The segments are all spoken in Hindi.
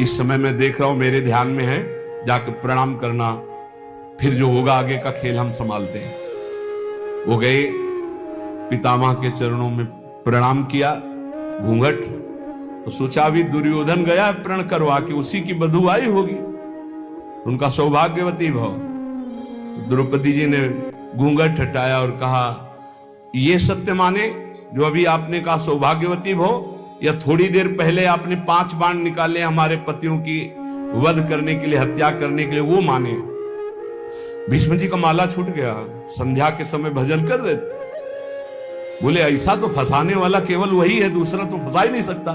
इस समय मैं देख रहा हूं मेरे ध्यान में है, जाकर प्रणाम करना, फिर जो होगा आगे का खेल हम संभालते हैं। वो गए, पितामह के चरणों में प्रणाम किया, घूंघट, तो सोचा अभी दुर्योधन गया प्रण करवा के उसी की बधू आई होगी, उनका सौभाग्यवती भव। द्रौपदी जी ने घूंघट हटाया और कहा, ये सत्य माने जो अभी आपने कहा सौभाग्यवती भव, या थोड़ी देर पहले आपने 5 बाण निकाले हमारे पतियों की वध करने के लिए, हत्या करने के लिए, वो माने? भीष्म जी का माला छूट गया, संध्या के समय भजन कर रहे थे। बोले ऐसा तो फंसाने वाला केवल वही है, दूसरा तो फंसा ही नहीं सकता।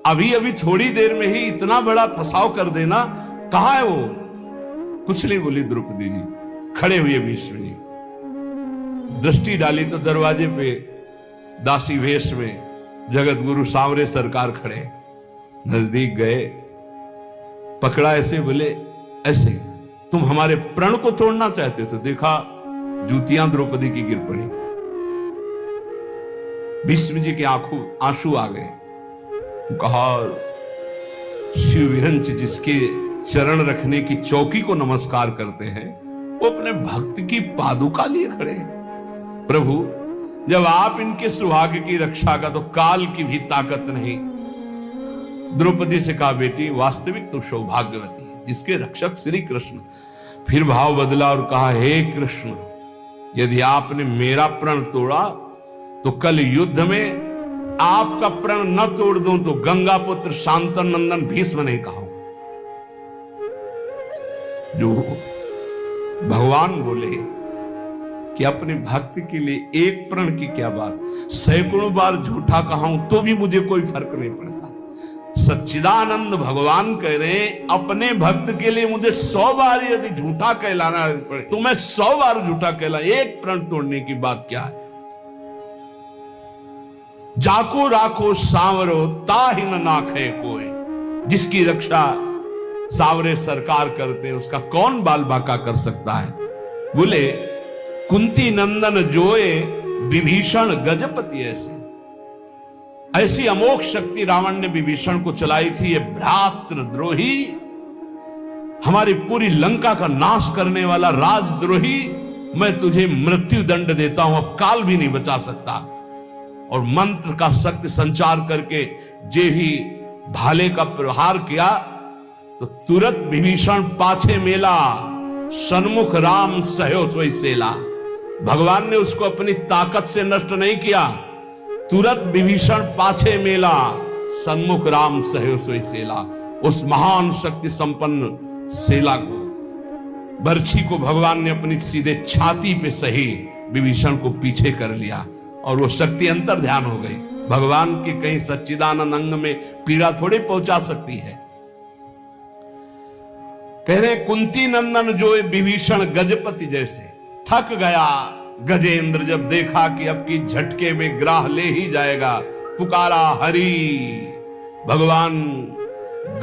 अभी अभी थोड़ी देर में ही इतना बड़ा फंसाव कर देना, कहां है वो? कुछ नहीं बोली द्रौपदी जी। खड़े हुए भीष्म जी, दृष्टि डाली तो दरवाजे पे दासी वेश में जगत गुरु सांवरे सरकार खड़े। नजदीक गए, पकड़ा ऐसे, बोले ऐसे तुम हमारे प्रण को तोड़ना चाहते हो? तो देखा जूतियां द्रौपदी की गिर पड़ी। भीष्म जी के आंखों आंसू आ गए। कहा, शिव विरंच जिसके चरण रखने की चौकी को नमस्कार करते हैं, वो अपने भक्त की पादुका लिए खड़े हैं। प्रभु, जब आप इनके सुहाग की रक्षा का तो काल की भी ताकत नहीं। द्रौपदी से कहा, बेटी वास्तविक तो सौभाग्यवती है जिसके रक्षक श्री कृष्ण। फिर भाव बदला और कहा, हे कृष्ण, यदि आपने मेरा प्रण तोड़ा तो कल युद्ध में आपका प्रण न तोड़ दूं तो गंगा पुत्र शांतन नंदन भीष्म नहीं कहा। जो भगवान बोले कि अपने भक्त के लिए एक प्रण की क्या बात, सैकड़ों बार झूठा कहा हूं तो भी मुझे कोई फर्क नहीं पड़ता। सच्चिदानंद भगवान कह रहे हैं, अपने भक्त के लिए मुझे 100 बार यदि झूठा कहलाना पड़े तो मैं 100 बार झूठा कहला, एक प्रण तोड़ने की बात क्या है? जाको राखो सांवरो ताहि न नाखे कोई। जिसकी रक्षा सांवरे सरकार करते हैं उसका कौन बाल बाका कर सकता है? बोले, कुंती नंदन जोए विभीषण गजपति ऐसी अमोघ शक्ति रावण ने विभीषण को चलाई थी। ये भ्रातृद्रोही, हमारी पूरी लंका का नाश करने वाला राजद्रोही, मैं तुझे मृत्यु दंड देता हूं, अब काल भी नहीं बचा सकता। और मंत्र का शक्ति संचार करके जे ही भाले का प्रहार किया तो तुरंत विभीषण पाछे मेला, सन्मुख राम सहयो सोई सेला। भगवान ने उसको अपनी ताकत से नष्ट नहीं किया, तुरंत विभीषण पाछे मेला, सन्मुख राम सहयो सोई सेला। उस महान शक्ति संपन्न सेला को, बर्छी को भगवान ने अपनी सीधे छाती पे सही विभीषण को पीछे कर लिया और वो शक्ति अंतर ध्यान हो गई। भगवान के कहीं सच्चिदानंद अंग में पीड़ा थोड़ी पहुंचा सकती है। कह रहे, कुंती नंदन जो विभीषण गजपति जैसे। थक गया गजेंद्र जब देखा कि अब की झटके में ग्राह ले ही जाएगा, पुकारा हरि। भगवान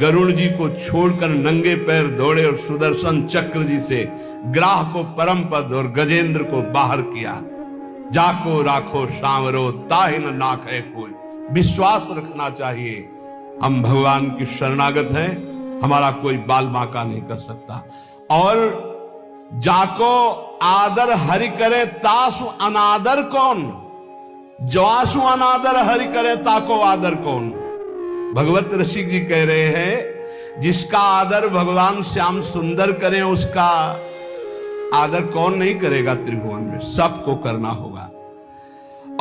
गरुड़ जी को छोड़कर नंगे पैर दौड़े और सुदर्शन चक्र जी से ग्राह को परम पद और गजेंद्र को बाहर किया। जाको राखो सांवरो ताहि न नाखे कोई। विश्वास रखना चाहिए, हम भगवान की शरणागत हैं, हमारा कोई बाल बांका नहीं कर सकता। और जाको आदर हरि करे तासु अनादर कौन, जवासु अनादर हरि करे ताको आदर कौन। भगवत ऋषि जी कह रहे हैं, जिसका आदर भगवान श्याम सुंदर करें उसका आदर कौन नहीं करेगा त्रिभुवन में, सबको करना होगा।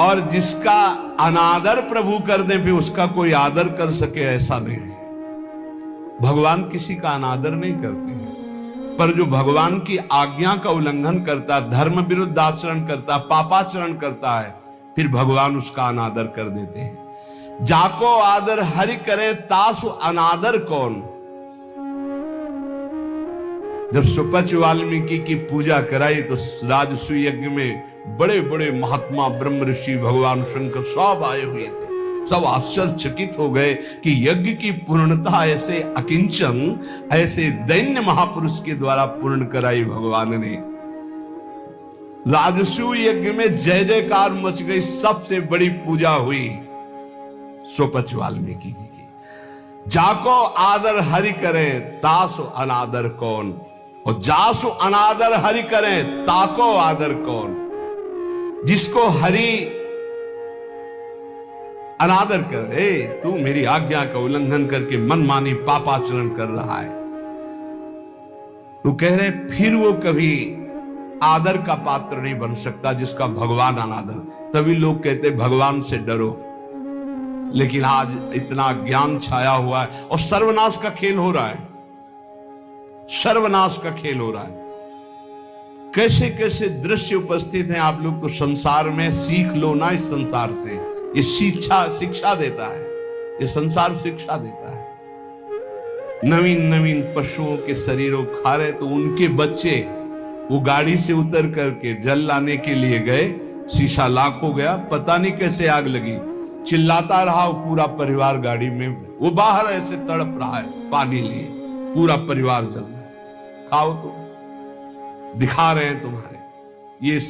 और जिसका अनादर प्रभु कर दे फिर उसका कोई आदर कर सके ऐसा नहीं है। भगवान किसी का अनादर नहीं करते हैं, पर जो भगवान की आज्ञा का उल्लंघन करता, धर्म विरुद्ध आचरण करता, पापाचरण करता है, फिर भगवान उसका अनादर कर देते हैं। जाको आदर हरि करे तासु अनादर कौन। जब सुपच वाल्मीकि की पूजा कराई तो राजसु यज्ञ में बड़े बड़े महात्मा ब्रह्म ऋषि भगवान शंकर सब आए हुए थे। सब आश्चर्यचकित हो गए कि यज्ञ की पूर्णता ऐसे अकिंचन, ऐसे दैन्य महापुरुष के द्वारा पूर्ण कराई भगवान ने। राजसु यज्ञ में जय जयकार मच गई, सबसे बड़ी पूजा हुई सुपच वाल्मीकि जी की। जाको आदर हरि करे तासो अनादर कौन, और जासो अनादर हरि करे ताको आदर कौन। जिसको हरि अनादर करे, तू मेरी आज्ञा का उल्लंघन करके मनमानी पापाचरण कर रहा है, तो कह रहे फिर वो कभी आदर का पात्र नहीं बन सकता जिसका भगवान अनादर। तभी लोग कहते भगवान से डरो, लेकिन आज इतना ज्ञान छाया हुआ है और सर्वनाश का खेल हो रहा है, सर्वनाश का खेल हो रहा है। कैसे कैसे दृश्य उपस्थित हैं। आप लोग तो संसार में सीख लो ना, इस संसार से ये शिक्षा देता है, ये संसार शिक्षा देता है। नवीन नवीन पशुओं के शरीरों खा रहे, तो उनके बच्चे वो गाड़ी से उतर करके जल लाने के लिए गए, शीशा लाख हो गया, पता नहीं कैसे आग लगी, चिल्लाता रहा पूरा परिवार गाड़ी में, वो बाहर ऐसे तड़प रहा है पानी लिए, पूरा परिवार जल रहा है। खाओ तो दिखा रहे हैं तुम्हारे, ये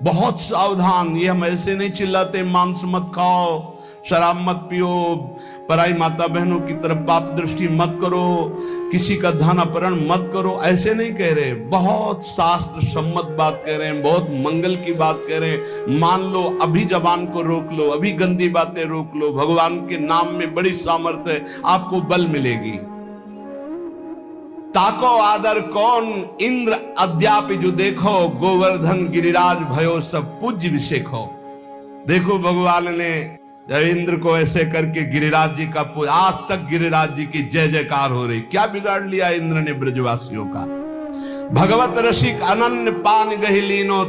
बहुत सावधान। ये हम ऐसे नहीं चिल्लाते मांस मत खाओ, शराब मत पियो, पराई माता बहनों की तरफ पाप दृष्टि मत करो, किसी का धन अपहरण मत करो, ऐसे नहीं कह रहे। बहुत शास्त्र सम्मत बात कह रहे हैं, बहुत मंगल की बात कह रहे हैं। मान लो अभी जबान को रोक लो, अभी गंदी बातें रोक लो, भगवान के नाम में बड़ी सामर्थ्य है, आपको बल मिलेगी। ताको आदर कौन इंद्र अद्यापि जो देखो, गोवर्धन गिरिराज भयो सब पूज्य विषेखो। देखो भगवान ने जब इंद्र को ऐसे करके गिरिराज जी का आज तक गिरिराज जी की जय जयकार हो रही। क्या बिगाड़ लिया इंद्र ने ब्रजवासियों का। भगवत रसिक अनन्य पान गहि लीनो।